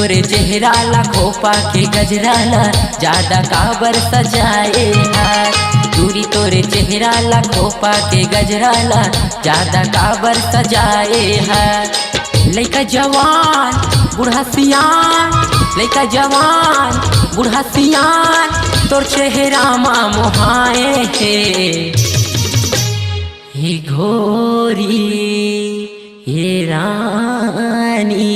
तोरे चेहरा ला खोपा के गजरा ला ज्यादा काबर सजाए हार। दूरी तोरे चेहरा ला खोपा के गजरा ला ज्यादा काबर सजाए हार। लइका जवान बूढ़ा सियान, लइका जवान बूढ़ा सियान तोर चेहरा मा मोहाए हे घोरी हे रानी।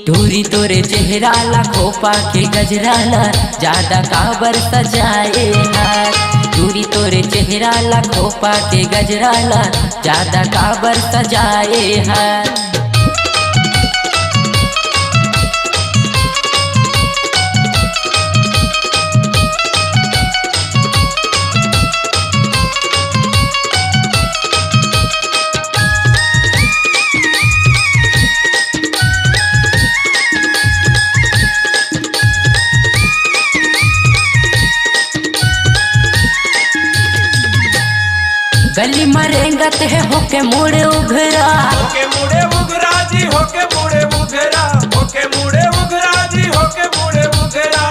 दूरी तोरे चेहरा ला खोपा के गजरा ला ज्यादा काबर सजाए हार। दूरी तोरे चेहरा ला खोपा के गजरा ला ज्यादा काबर सजाए हार। गली मरेंगत है होके मुड़े उघरा, होके मुड़े उघरा जी, होके मुड़े उघरा, होके मुड़े उघरा जी, होके मुड़े उघरा।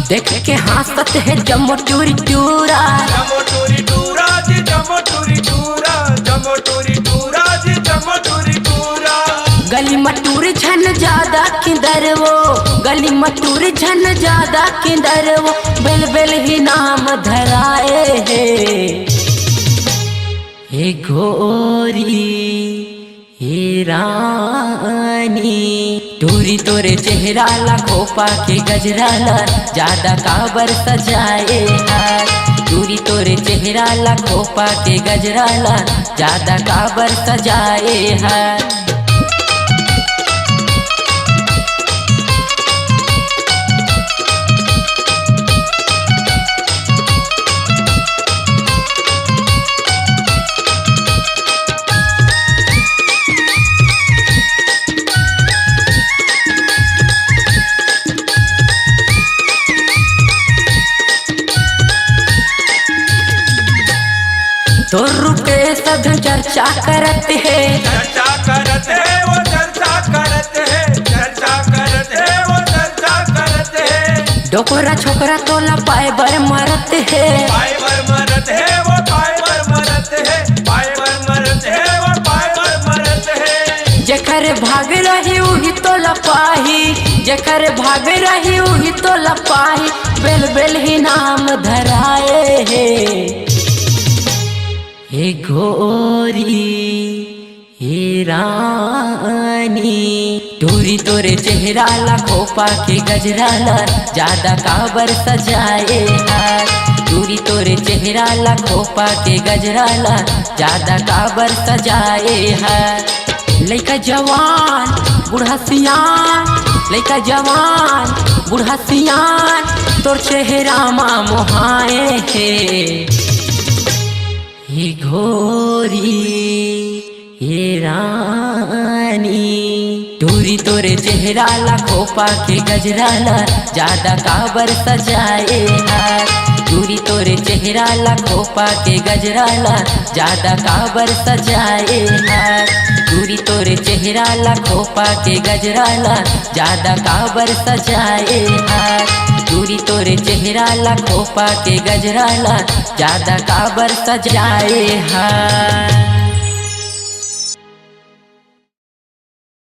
देख के हंसत है जमो टूरी टूरा, जमो टूरी टूरा जी, जमो टूरी टूरा, जमो टूरी टूरा जी, जमो टूरी टूरा। गली मटूर झन ज्यादा किंदर वो, गली मटूर झन ज्यादा किंदर वो बेल बेल ही नाम धराए हे घोरी हे रानी। दूरी तोरे चेहरा ला खोपा के गजरा ला ज्यादा काबर सजाए हार। दूरी तोरे चेहरा ला खोपा के गजरा ला ज्यादा काबर सजाए हार। तो रुपए सब चर्चा करते हैं, चर्चा करते हैं वो चर्चा करते हैं, चर्चा करते हैं वो चर्चा करते हैं। डोकरा छोकरा तोला पाए बर मरत है, पाए बर मरत है वो पाए बर मरत है, पाए बर मरत है वो पाए बर मरत है। जेकर भाग रही उही तोला पाही, जेकर भाग रही उही तोला पाही बेल बेल ही नाम धराए हे घोरी हे रानी। दूरी तोरे चेहरा ला खोपा के गजरा ला ज्यादा काबर सजाए हार। दूरी तोरे चेहरा ला खोपा के गजरा ला ज्यादा काबर सजाए हार। लइका जवान बूढ़ा सियान, लइका जवान बूढ़ा सियान तोर चेहरा मा मोहाए हे घोरी हे रानी। दूरी तोरे चेहरा ला खोपा के गजरा ला ज्यादा काबर सजाए हार। दूरी तोरे चेहरा ला खोपा के गजरा ला ज्यादा काबर सजाए हार। दूरी तोरे चेहरा ला खोपा के गजरा ला ज्यादा काबर सजाए हार। दूरी तोरे चेहरा ला खोपा के गजरा ला ज्यादा काबर सजाए हार।